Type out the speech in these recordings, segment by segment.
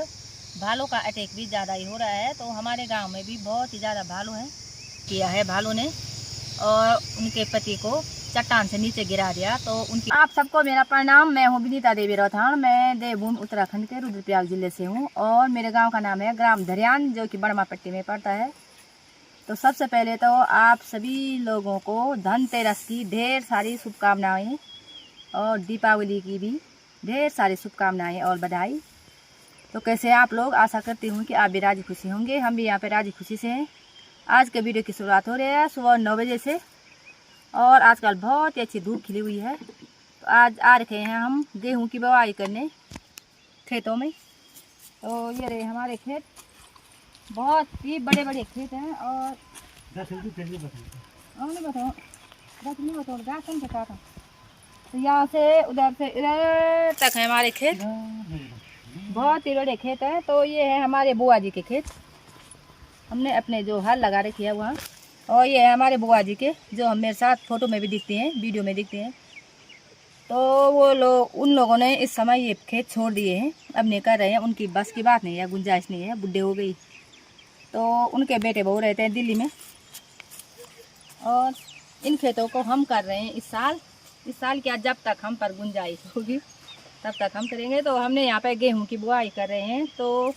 अब भालू का अटैक भी ज़्यादा ही हो रहा है। तो हमारे गांव में भी बहुत ही ज़्यादा भालू हैं। किया है भालू ने और उनके पति को चट्टान से नीचे गिरा दिया। तो उनकी आप सबको मेरा प्रणाम। मैं हूँ विनीता देवी रौथान। मैं देवभूमि उत्तराखंड के रुद्रप्रयाग जिले से हूँ और मेरे गांव का नाम है ग्राम धरियान, जो कि बड़मा पट्टी में पड़ता है। तो सबसे पहले तो आप सभी लोगों को धनतेरस की ढेर सारी शुभकामनाएँ और दीपावली की भी ढेर सारी शुभकामनाएँ और बधाई। तो कैसे आप लोग, आशा करती हूँ कि आप भी राजी खुशी होंगे। हम भी यहाँ पे राजी खुशी से हैं। आज के वीडियो की शुरुआत हो रही है सुबह 9 बजे से और आजकल बहुत ही अच्छी धूप खिली हुई है। तो आज आ रखे हैं हम गेहूं की बुवाई करने खेतों में। तो ये रहे हमारे खेत, बहुत ही बड़े बड़े खेत हैं। और तो यहाँ से उधर से इधर तक है हमारे खेत, बहुत ही बड़े खेत हैं। तो ये है हमारे बुआ जी के खेत, हमने अपने जो हल लगा रखी है वहाँ। और ये है हमारे बुआ जी के, जो हम मेरे साथ फोटो में भी दिखते हैं, वीडियो में दिखते हैं। तो वो लोग, उन लोगों ने इस समय ये खेत छोड़ दिए हैं, अब नहीं कर रहे हैं। उनकी बस की बात नहीं है, गुंजाइश नहीं है, बुढ़े हो गई। तो उनके बेटे बहू रहते हैं दिल्ली में और इन खेतों को हम कर रहे हैं इस साल क्या, जब तक हम पर गुंजाइश होगी तब तक हम करेंगे। तो हमने यहाँ पे गेहूं की बुआई कर रहे हैं। तो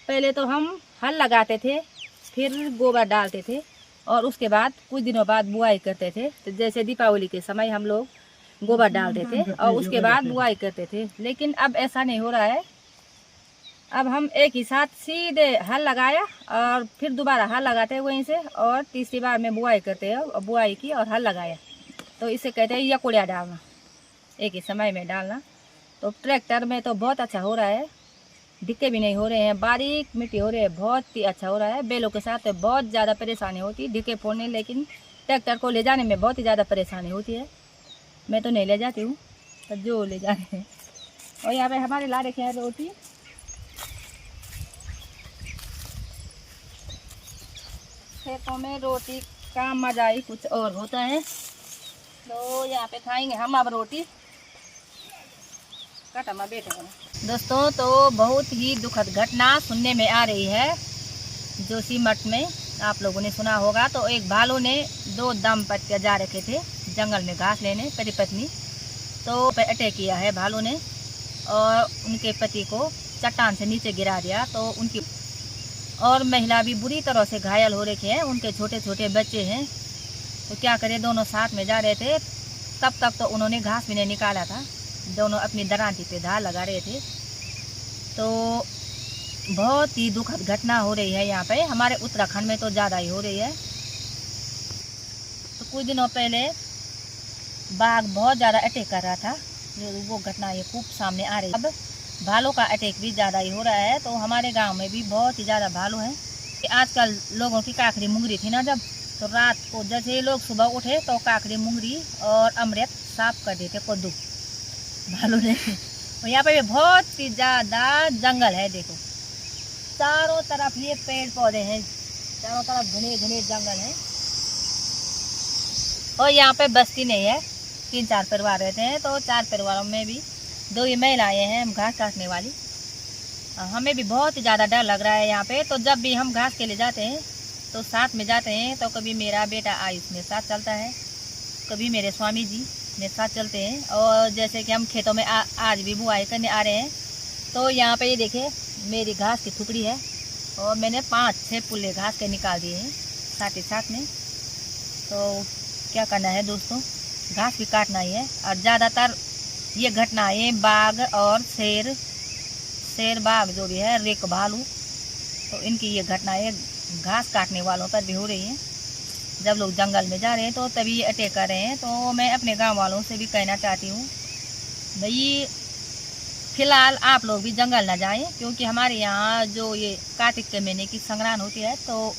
पहले तो हम हल लगाते थे, फिर गोबर डालते थे और उसके बाद कुछ दिनों बाद बुआई करते थे। तो जैसे दीपावली के समय हम लोग गोबर डालते थे और उसके बाद बुआई करते थे। लेकिन अब ऐसा नहीं हो रहा है। अब हम एक ही साथ सीधे हल लगाया और फिर दोबारा हल लगाते हैं वहीं से, और तीसरी बार में बुआई करते हैं। और बुआई की और हल लगाया, तो इसे कहते हैं यकोड़िया डालना, एक ही समय में डालना। तो ट्रैक्टर में तो बहुत अच्छा हो रहा है, दिक्कत भी नहीं हो रहे हैं, बारीक मिट्टी हो रही है, बहुत ही अच्छा हो रहा है। बैलों के साथ बहुत ज़्यादा परेशानी होती है ढिके फोड़ने, लेकिन ट्रैक्टर को ले जाने में बहुत ही ज़्यादा परेशानी होती है। मैं तो नहीं ले जाती हूँ, तो जो ले जा रहे हैं। और यहाँ पे हमारे ला रखे हैं रोटी। खेतों में रोटी का मजा ही कुछ और होता है। तो यहाँ पे खाएंगे हम अब रोटी। दोस्तों, तो बहुत ही दुखद घटना सुनने में आ रही है जोशीमठ में, आप लोगों ने सुना होगा। तो एक भालू ने 2 दंपत्ति जा रखे थे जंगल में घास लेने, पति पत्नी। तो पे अटैक किया है भालू ने और उनके पति को चट्टान से नीचे गिरा दिया। तो उनकी और महिला भी बुरी तरह से घायल हो रखे हैं, उनके छोटे छोटे बच्चे हैं। तो क्या करें, दोनों साथ में जा रहे थे। तब तक तो उन्होंने घास भी नहीं निकाला था, दोनों अपनी दरांती पे धार लगा रहे थे। तो बहुत ही दुखद घटना हो रही है यहाँ पे, हमारे उत्तराखंड में तो ज़्यादा ही हो रही है। तो कुछ दिनों पहले बाघ बहुत ज़्यादा अटैक कर रहा था, वो घटना ये खूब सामने आ रही है। अब भालू का अटैक भी ज़्यादा ही हो रहा है। तो हमारे गाँव में भी बहुत ही ज़्यादा भालू हैं। आजकल लोगों की काकड़ी मुंगरी थी ना जब, तो रात को जैसे लोग सुबह उठे तो काकड़ी मुंगरी और अमृत साफ कर देते कद्दू भालू ने। और यहाँ पे बहुत ही ज़्यादा जंगल है, देखो चारों तरफ ये पेड़ पौधे हैं, चारों तरफ घने घने जंगल हैं। और यहाँ पे बस्ती नहीं है, 3-4 परिवार रहते हैं। तो 4 परिवारों में भी 2 ही महिलाएं हैं घास काटने वाली। हमें भी बहुत ही ज़्यादा डर लग रहा है यहाँ पे। तो जब भी हम घास के लिए जाते हैं तो साथ में जाते हैं। तो कभी मेरा बेटा आयुष मेरे साथ चलता है, कभी मेरे स्वामी जी मेरे साथ चलते हैं। और जैसे कि हम खेतों में आज भी बुआई करने आ रहे हैं। तो यहाँ पे ये देखिए मेरी घास की टुकड़ी है और मैंने 5-6 पुल्ले घास के निकाल दिए हैं साथ ही साथ में। तो क्या करना है दोस्तों, घास भी काटना ही है। और ज़्यादातर ये घटनाएँ बाघ और शेर बाघ जो भी है, रेक भालू, तो इनकी ये घटनाएँ घास काटने वालों पर भी हो रही हैं। जब लोग जंगल में जा रहे हैं तो तभी ये अटैक कर रहे हैं। तो मैं अपने गांव वालों से भी कहना चाहती हूँ, भाई फिलहाल आप लोग भी जंगल ना जाएं, क्योंकि हमारे यहाँ जो ये कार्तिक के महीने की संक्रांत होती है, तो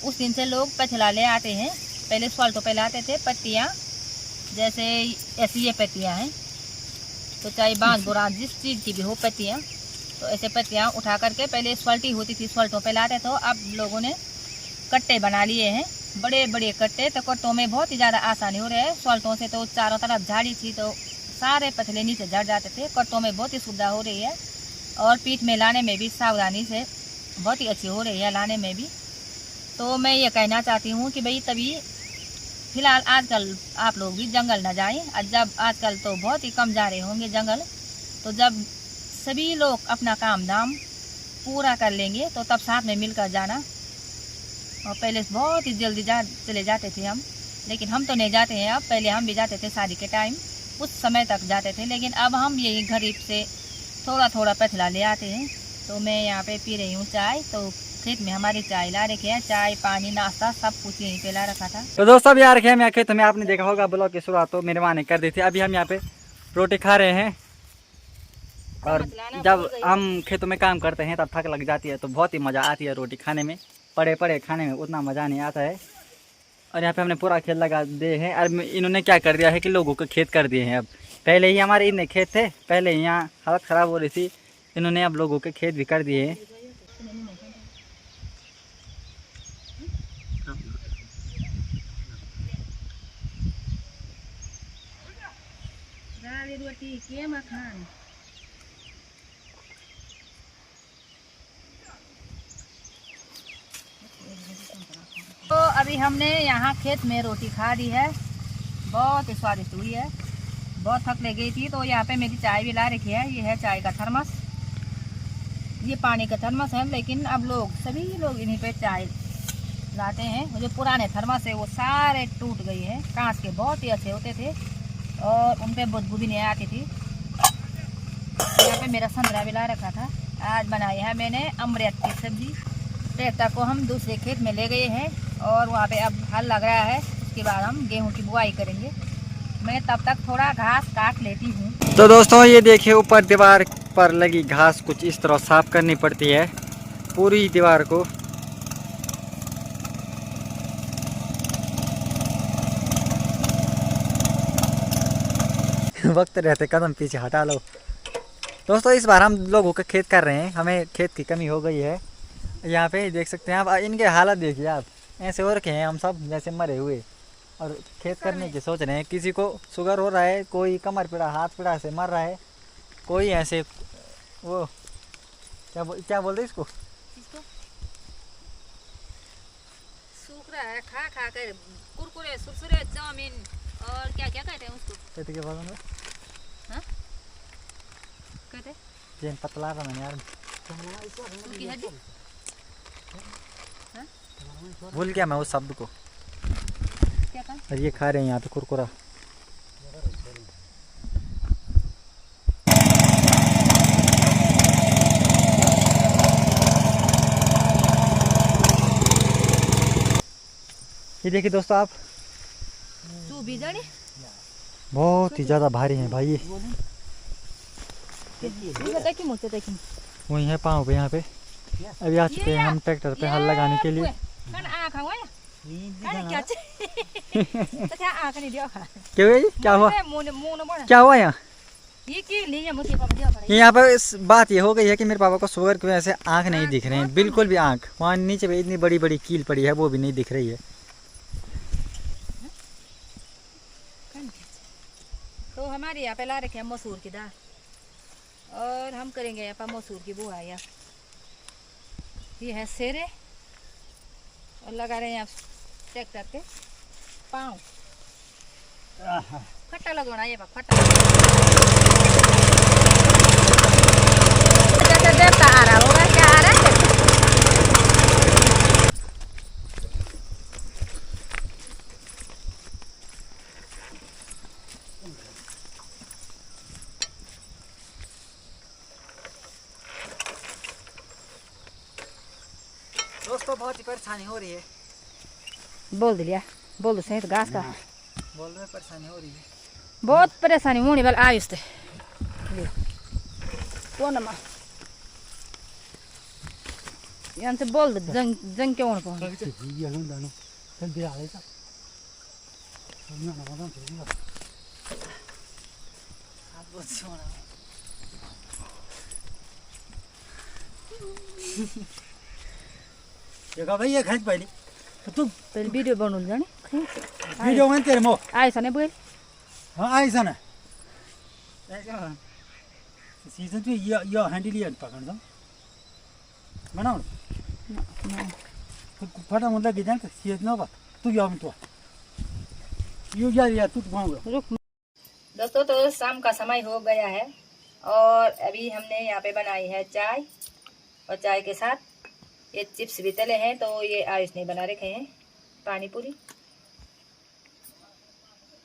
उस दिन से लोग पथला ले आते हैं। पहले सवाल तो पहले आते थे पत्तियाँ, जैसे ऐसी ये पत्तियाँ हैं, तो चाहे बांस बुरा जिस चीज़ की भी हो पत्तियाँ, तो ऐसे पत्तियाँ उठा करके पहले स्वल्टी होती थी, स्वल्टों पे लाते। तो अब लोगों ने कट्टे बना लिए हैं, बड़े बड़े कट्टे। तो कट्टों में बहुत ही ज़्यादा आसानी हो रही है। स्वल्टों से तो चारों तरफ झाड़ी थी, तो सारे पथले नीचे झड़ जाते थे। कट्टों में बहुत ही सुविधा हो रही है और पीठ में लाने में भी सावधानी से बहुत ही अच्छी हो रही है लाने में भी। तो मैं ये कहना चाहती हूँ कि भाई तभी फिलहाल आजकल आप लोग भी जंगल न जाएं। जब आजकल तो बहुत ही कम जा रहे होंगे जंगल, तो जब सभी लोग अपना काम धाम पूरा कर लेंगे तो तब साथ में मिलकर जाना। और पहले बहुत ही जल्दी चले जाते थे हम, लेकिन हम तो नहीं जाते हैं अब। पहले हम भी जाते थे शादी के टाइम, उस समय तक जाते थे, लेकिन अब हम यही गरीब से थोड़ा थोड़ा पतला ले आते हैं। तो मैं यहाँ पे पी रही हूँ चाय। तो खेत में हमारी चाय ला रखे हैं, चाय पानी नाश्ता सब कुछ यहीं पे ला रखा था। तो दोस्तों अभी आ रखे हैं हम यहाँ खेत में। आपने देखा होगा ब्लॉग की शुरुआत तो मेरे माँ ने कर दी थी। अभी हम यहाँ पे रोटी खा रहे हैं। और जब हम खेतों में काम करते हैं तब थक लग जाती है तो बहुत ही मज़ा आती है रोटी खाने में। पड़े पड़े खाने में उतना मज़ा नहीं आता है। और यहाँ पे हमने पूरा खेत लगा दिए हैं। और इन्होंने क्या कर दिया है कि लोगों को खेत कर दिए हैं। अब पहले ही हमारे इतने खेत थे, पहले ही यहाँ हालत ख़राब हो रही थी, इन्होंने अब लोगों के खेत भी कर दिए हैं। रोटी के मखान। तो अभी हमने यहाँ खेत में रोटी खा ली है, बहुत ही स्वादिष्ट हुई है। बहुत थक ले गई थी तो यहाँ पे मेरी चाय भी ला रखी है। ये है चाय का थर्मस, ये पानी का थर्मस है, लेकिन अब लोग सभी लोग इन्हीं पे चाय लाते हैं। जो पुराने थर्मस है वो सारे टूट गए हैं, कांच के बहुत ही अच्छे होते थे और उन पर बदबू भी नहीं आती थी। यहाँ पे मेरा संतरा भी ला रखा था। आज बनाई है मैंने अमृत की सब्जी। ट्रैक्टर को हम दूसरे खेत में ले गए हैं और वहाँ पे अब हल लग रहा है। उसके बाद हम गेहूं की बुआई करेंगे। मैं तब तक थोड़ा घास काट लेती हूँ। तो दोस्तों ये देखिए ऊपर दीवार पर लगी घास कुछ इस तरह साफ करनी पड़ती है पूरी दीवार को। वक्त रहते कदम पीछे हटा लो। दोस्तों इस बार हम लोगों का खेत कर रहे हैं, हमें खेत की कमी हो गई है। यहाँ पे देख सकते हैं आप, इनके हालत देखिए आप, ऐसे हो रखे हैं हम सब जैसे मरे हुए। और खेत करने की सोच रहे हैं। किसी को शुगर हो रहा है, कोई कमर पीड़ा हाथ पीड़ा से मर रहा है, कोई ऐसे वो क्या बोलते इसको सूख रहा है खा खा कर, कुरकुरे सुरसुरे चाउमीन और क्या क्या कहते हैं उसको, कहते के बाद हाँ कहते जेन पतला था मैंने यार, सूखी हड्डी, हाँ भूल गया मैं उस शब्द को। क्या कहा? और ये खा रहे हैं यहाँ पे कुरकुरा। ये देखिए दोस्तों आप, तू भी जाने बहुत ही ज्यादा भारी है भाई ये। वही है पाँव पे यहाँ पे। अभी आ चुके हैं हम ट्रैक्टर पे हल लगाने के लिए। क्या हुआ जी? क्या हुआ क्या हुआ यहाँ? यहाँ पे इस बात ये हो गई है कि मेरे पापा को शुगर की वजह से आँख नहीं दिख रहे हैं, बिल्कुल भी आँख। वहाँ नीचे पे इतनी बड़ी बड़ी कील पड़ी है वो भी नहीं दिख रही है। तो हमारे यहाँ पे ला रखे हैं मसूर की दाल और हम करेंगे यहाँ पर मसूर की बुआई। ये है सेरे और लगा रहे हैं यहाँ ट्रैक्टर पे पाँव। खट्टा लगवाना ये खट्टा देवता आ रहा होगा, क्या आ रहा है? दोस्तों बहुत ही परेशानी हो रही है। बोल दिया, बोल दो सही तो घास का बोल रहे परेशानी हो रही है, बहुत परेशानी होने वाला आयुष थे कौन मा यहाँ से बोल दो जंग जंग के ओण पहुंच देखा भाई ये खर्च पहले तो तुम पहले वीडियो बनाउनु जाने वीडियो में तेरे मो आइस ने बोल हाँ आई सन सीजन तो ये हैंडल ये पकड़ दो बनाओ फटा मतलब कि जान सीजन ना बा तू या तो यू या तू वहां दोस्तों तो शाम का समय हो गया है और अभी हमने यहाँ पे बनाई है चाय और चाय के साथ ये चिप्स भी तले हैं तो ये आयुष ने बना रखे हैं पानी पूरी।